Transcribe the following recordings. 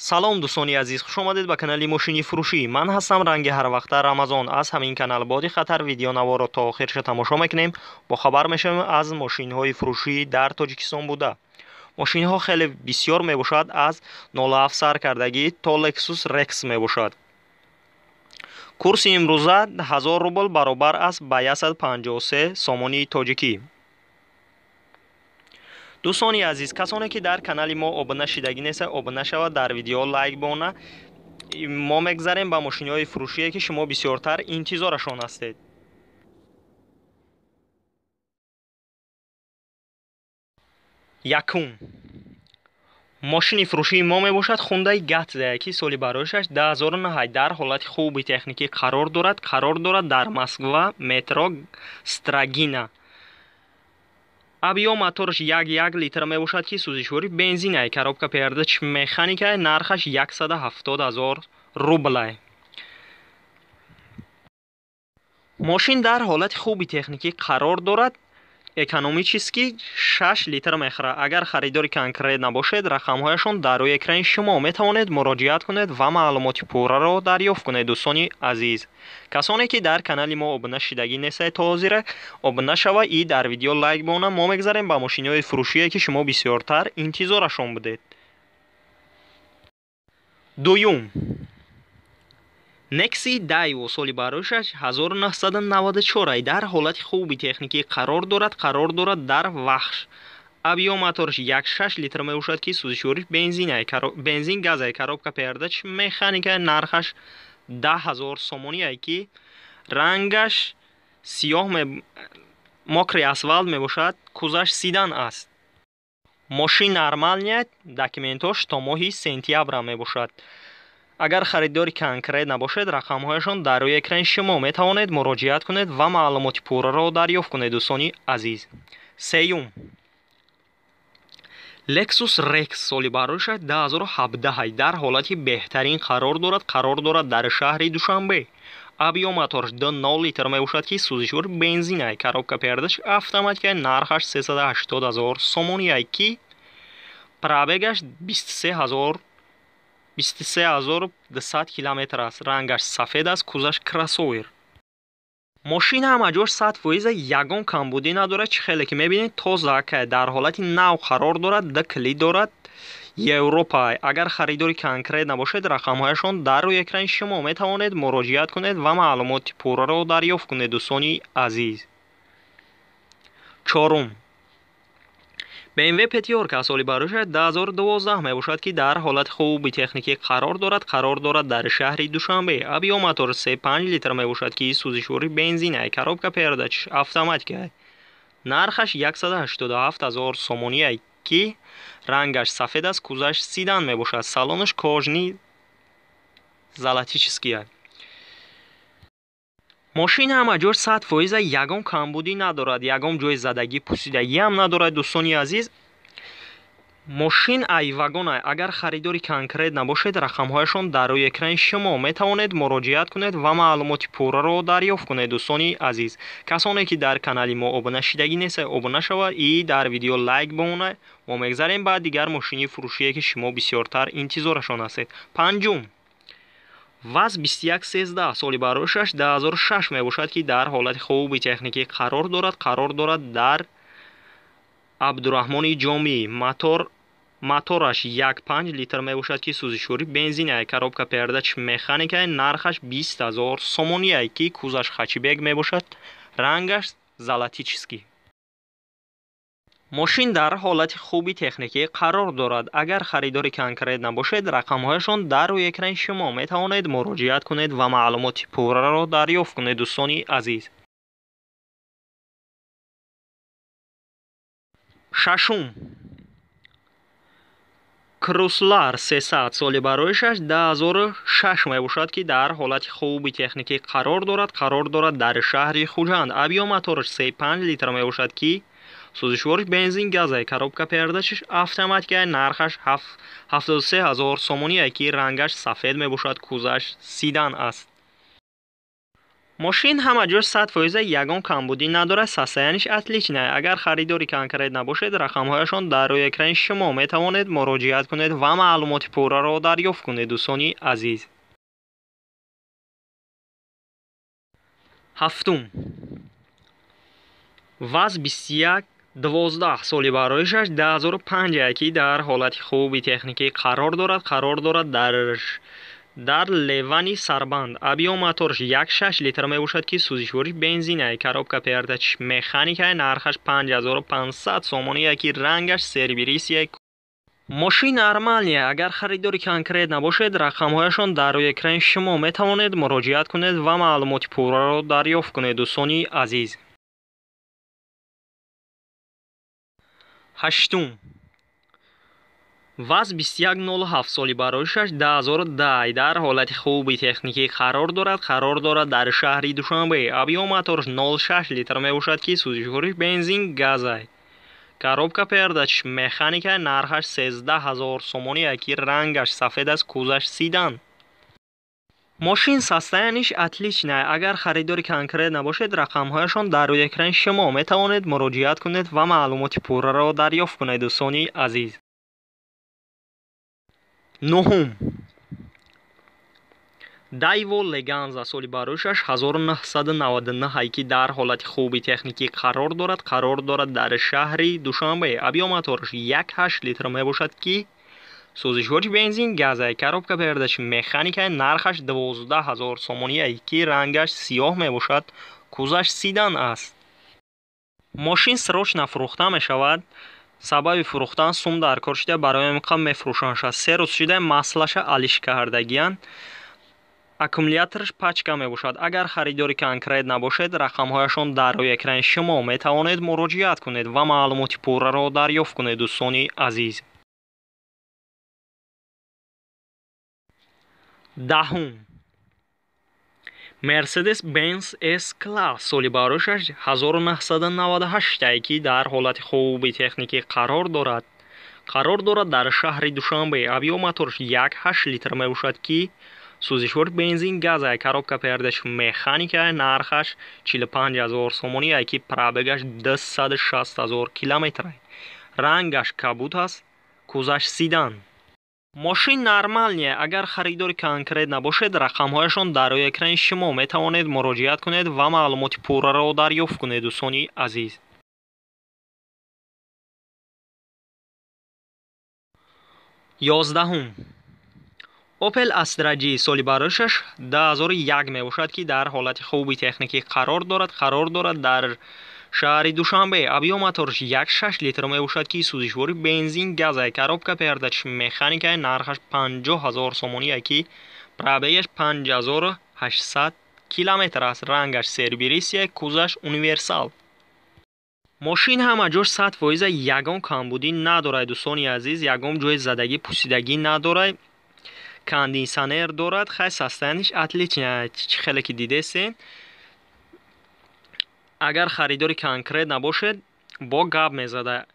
салом дӯстони азиз, хуш омадед ба канали мошини фурӯшӣ. Ман ҳастам ранги ҳарвақта Рамазон. Аз ҳамин канал Боди Хатар видеонаворро то охирша тамошо мекунем. Бо хабар мешавем аз мошинҳои фурӯшӣ дар Тоҷикистон буда. мошинҳо хеле бисёр мебошад, аз 07 сар кардагӣ то Lexus Rex мебошад. курси имрӯза 1000 рубл баробар аст ба 153 сомонии тоҷикӣ. дӯстони азиз, касоне ки дар канали мо обуна шидагӣ неста, обуна шавад, дар видео лайк бона. мо мегзарем ба мошинҳои фурӯшие ки шумо бисёртар интизорашон ҳастед. якум мошини фурӯшии мо мебошад Hyundai Getza, ки соли бароишаш 2009 дар ҳолати хуби техникӣ қарор дорад дар Москва, метро Строгино. объем мотораш 1 литр мебошад ки сӯзишвори бензинай, коробка передач механикай, нархаш 170 000 рублай. мошин дар ҳолати хуби техникӣ қарор дорад. экономически 6 литр мехӯрад. агар харидори конкрет набошед, рақамҳояшон дар рӯи экрани шумо метавонед муроҷиат кунед ва маълумоти пурраро дарёфт кунед. дӯстони азиз, касоне ки дар канали мо обуна шидагӣ нестед, то ҳозира обуна шава и дар видео лайк бона. мо мегзарем ба мошинҳои фурӯшие ки шумо бисёртар интизорашон будед. дуюм Nexi Daewoo соли бароишаш 1994 дар ҳолати хуби техникӣ қарор дорад дар вахш. объем мотораш 1.6 литр мебошад ки сӯзишвориш бензин газай, коробка передач механикай, нархаш 10 000 сомонияй ки рангаш сиёҳ мокри асфалт мебошад. кузаш седан аст. мошин нормалняд, документош то моҳи сентябр мебошад. агар харидори конкрет набошед, рақамҳояшон дар рӯи экрани шумо метавонед муроҷиат кунед ва маълумоти пурраро дарёфт кунед. дӯстони азиз, сеюм Lexus Rex соли бароишаш 2017 дар ҳолати беҳтарин қарор дорад дар шаҳри Душанбе. объем мотораш 2.0 литр мебошад ки сӯзишвори бензинай, коробка передач автоматикай, нархаш 380 000 сомонияй ки пробегаш 23200 километр аст. рангаш сафед аст, кузаш кроссовер. мошин ҳамаҷош 100% ягон камбудӣ надорад. чӣ хеле ки мебинед тоза дар ҳолати нав қарор дорад, клид дорад. европа. агар харидори конкрет набошед, рақамҳояшон дар рӯи экрани шумо метавонед муроҷиат кунед ва маълумоти пурраро дарёфт кунед. дӯстони азиз, чорум BMW Petiorka соли бароишаш 2012 мебошад ки дар ҳолати хуби техникӣ қарор дорад дар шаҳри Душанбе. объем мотораш 3.5 литр мебошад ки сӯзишвори бензинай, коробка передач автоматикай, нархаш 187 000 сомонияй ки рангаш сафед аст, кузаш седан мебошад. салонаш кожни золотический. мошин ҳамаҷош 100% ягон камбудӣ надорад, ягон ҷои задагӣ пусидагӣ ҳам надорад. дӯстони азиз, мошин айвагонай. агар харидори конкрет набошед, рақамҳояшон дар рӯи экрани шумо метавонед муроҷиат кунед ва маълумоти пурраро дарёфт кунед. дӯстони азиз, касоне ки дар канали мо обуна шидагӣ неста, обуна шавад и дар видео лайк бомонад. мо мегзарем ба дигар мошини фурӯшие ки шумо бисёртар интизорашон ҳастед. панҷум ВАЗ 2113 соли бароишаш 2006 мебошад ки дар ҳолати хуби техникӣ қарор дорад дар Абдураҳмони Ҷомӣ. мотораш 1.5 литр мебошад ки сӯзишвори бензинай, коробка передач механикай, нархаш 20 000 сомонияй ки кузаш хачибег мебошад, рангаш золотический. мошин дар ҳолати хуби техникӣ қарор дорад. агар харидори конкрет набошед, рақамҳояшон дар рӯи экрани шумо метавонед муроҷиат кунед ва маълумоти пурраро дарёфт кунед. дӯстони азиз, шашум Chrysler 300 соли бароишаш 2006 мебошад ки дар ҳолати хуби техникӣ қарор дорад дар шаҳри Хуҷанд. объем мотораш 3.5 литр мебошад ки сӯзишвориш бензин газай, коробка передачаш автоматикай, нархаш 73 000 сомонияй ки рангаш сафед мебошад, кузаш седан аст. ماشین همه جور 100% یگان کمبودی نداره. سسته‌اینش отличное. اگر خریداری کنکریت نباشد رقمهایشان در روی اکران شما می توانید مراجعت کنید و معلومات پوره را دریافت کنید. دوستانی عزیز، هفتم، وز 21 12 سالی برایش 2005 یکی در حالت خوبی تکنیکی قرار دارد. در لیوانی سربند ابیو موتورش 1.6 لیتر می باشد که سوزشوری بنزینه. коробка передач مکانیکه. نرخش 5500 سومانی یکی. رنگش سربیریسیه. ماشین نرمالیه. اگر خریداری کنکریت نباشد رقمهایشان در روی اکران شما می توانید مراجعت کنید و معلومات پوره را دریافت کنید. دوستانی عزیز، هشتم، وز 2107 سالی برایش 2010 در حالت خوبی تکنیکی قرار دارد. در شهری دوشنبه ابیو موتورش 0.6 لیتر می باشد که سوزشوری بنزین گازه. коробка передач مکانیکه. نرخش 13000 سومانی یکی. رنگش سفید است. کوزش سیدان. ماشین سسته‌اینش отличное. اگر خریداری کنکریت نباشد رقمهایشان در روی اکران شما می توانید مراجعت کنید و معلومات پوره را دریافت کنید. دوستانی عزیز، نهم، دایو لگانزا سالی برایش 1999 که در حالت خوبی تکنیکی قرار دارد. در شهری دوشنبه ابیو موتورش 1.8 لیتر می باشد که سوزشوری بنزین گازه. коробка передач مکانیکه. نرخش 12000 سومانی یکی. رنگش سیاه می باشد. کوزش سیدان است. ماشین سروچنا فروخته می شود. سبب فروختن سوم در کار شده. برای امکان می فروشند. 3 روز شده مسئلهش حلش کردگیان. اکومولاتورش پچکا می باشد. اگر خریداری کنکریت نباشد رقمهایشان در روی اکران شما می توانید مراجعت کنید و معلومات پوره را دریافت کنید. دوستانی عزیز، دهم، مرسدس بنز اس کلاس سالی برایش 1998 که در حالت خوبی تکنیکی قرار دارد. در شهر دوشنبه ابیو موتورش 1.8 لیتر می باشد که سوزشوری بنزین گازه. коробка передач مکانیکه. نرخش 45000 سومانی یکی. پرابگش 260000 کیلومتر. رنگش کبود است. کوزش سیدان. ماشین نرمالیه. اگر خریداری کنکریت نباشد رقمهایشان در روی اکران شما می توانید مراجعت کنید و معلومات پوره را دریافت کنید. دوستانی عزیز، یازدهم، اوپل استرا جی سالی برایش 2001 می باشد که در حالت خوبی تکنیکی قرار دارد. در شهر دوشنبه ابیو موتورش 1.6 لیتر می باشد که سوزشوری بنزین گازه. коробка передач مکانیکه. نرخش 50000 سومانی یکی. پرابگش 5800 کیلومتر است. رنگش سربیریسیه. کوزش اونیورسال. ماشین همه جور 100% یگان کمبودی ندارد. دوستانی عزیز، یگان جای زدگی پوسیدگی ندارد. کاندیسانر دارد. خیلی سسته‌اینش отличное. خیلی که دیده سین. اگر خریداری کنکریت نباشد با گپ میزده.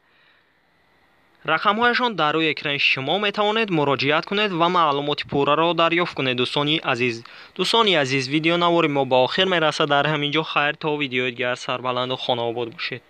رقمهایشان در روی اکران شما می توانید مراجعت کنید و معلومات پوره را دریافت کنید. دوستانی عزیز ویدیو نواری ما با آخر می رسد. در همینجا خیر تا ویدیو دیگر. سربلند و خانه آباد باشید.